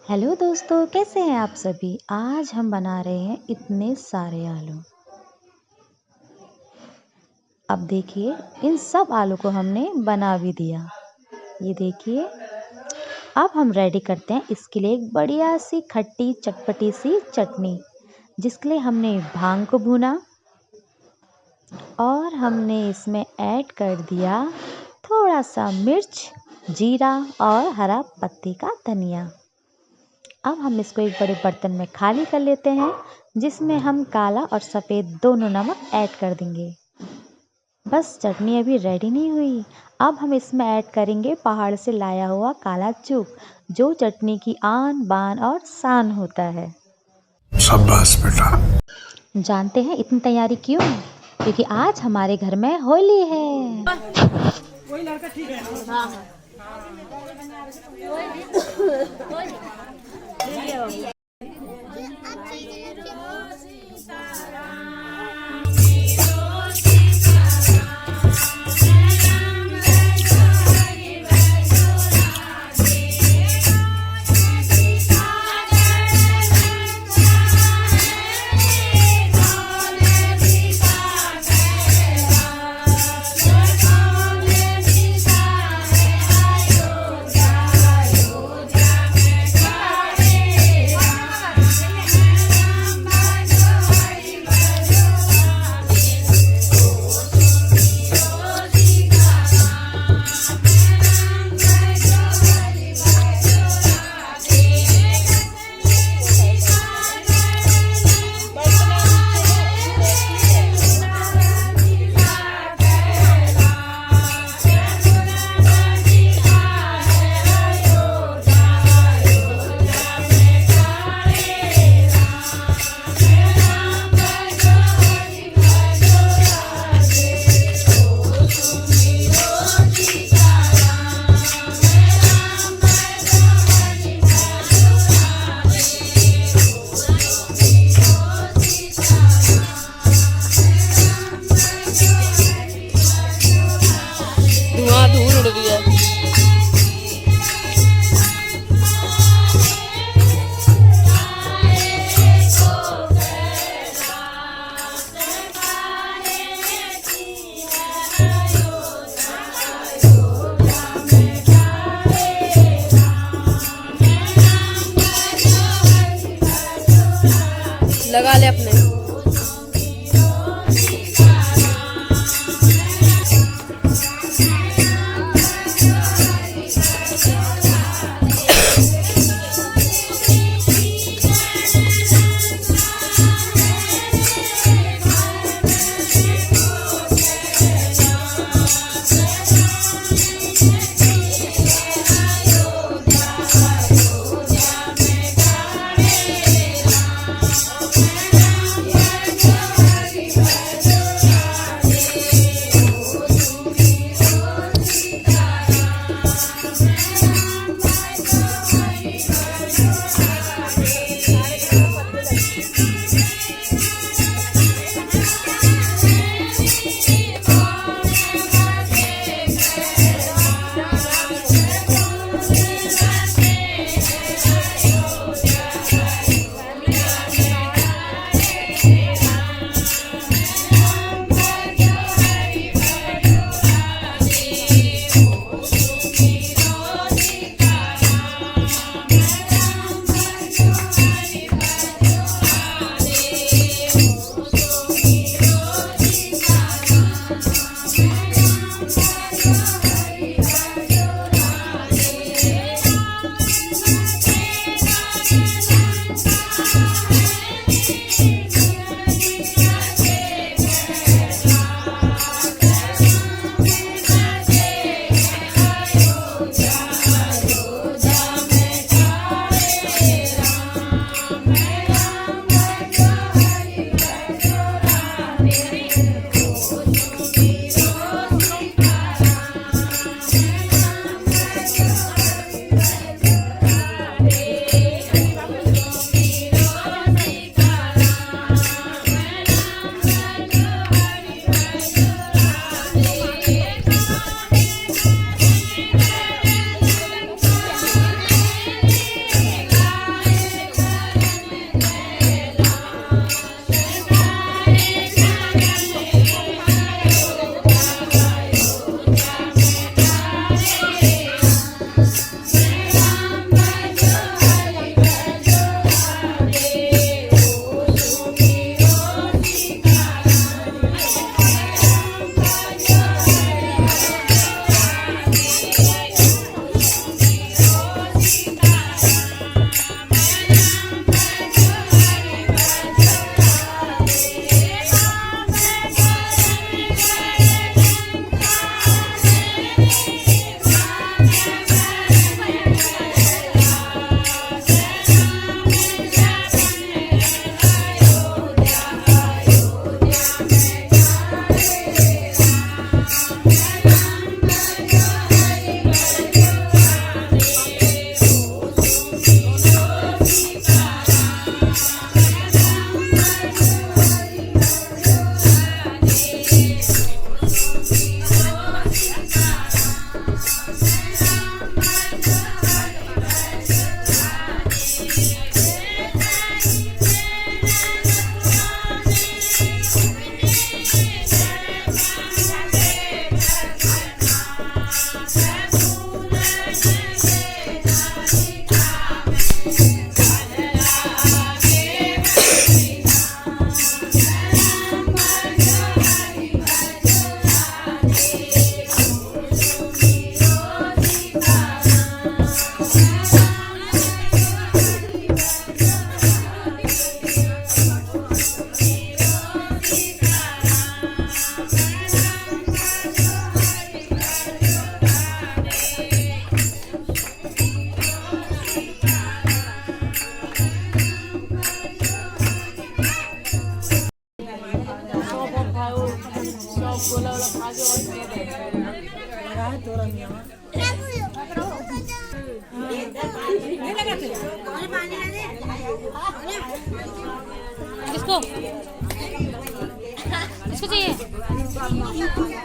Hello दोस्तों, कैसे हैं आप सभी। आज हम बना रहे हैं इतने सारे आलू। अब देखिए, इन सब आलू को हमने बना भी दिया। ये देखिए, अब हम रेडी करते हैं इसके लिए एक बढ़िया सी खट्टी चटपटी सी चटनी, जिसके लिए हमने भांग को भूना और हमने इसमें ऐड कर दिया थोड़ा सा मिर्च, जीरा और हरा पत्ती का धनिया। अब हम इसको एक बड़े बर्तन में खाली कर लेते हैं, जिसमें हम काला और सफ़ेद दोनों नमक ऐड कर देंगे। बस चटनी अभी रेडी नहीं हुई। अब हम इसमें ऐड करेंगे पहाड़ से लाया हुआ काला चूक, जो चटनी की आन बान और शान होता है। शाबाश बेटा। जानते हैं इतनी तैयारी क्यों? क्योंकि आज हमारे घर में होली है। वही लड़का ठीक है। हाँ हाँ। धूल उड़ रही है। लगा ले अपने। किसको किसको चाहिए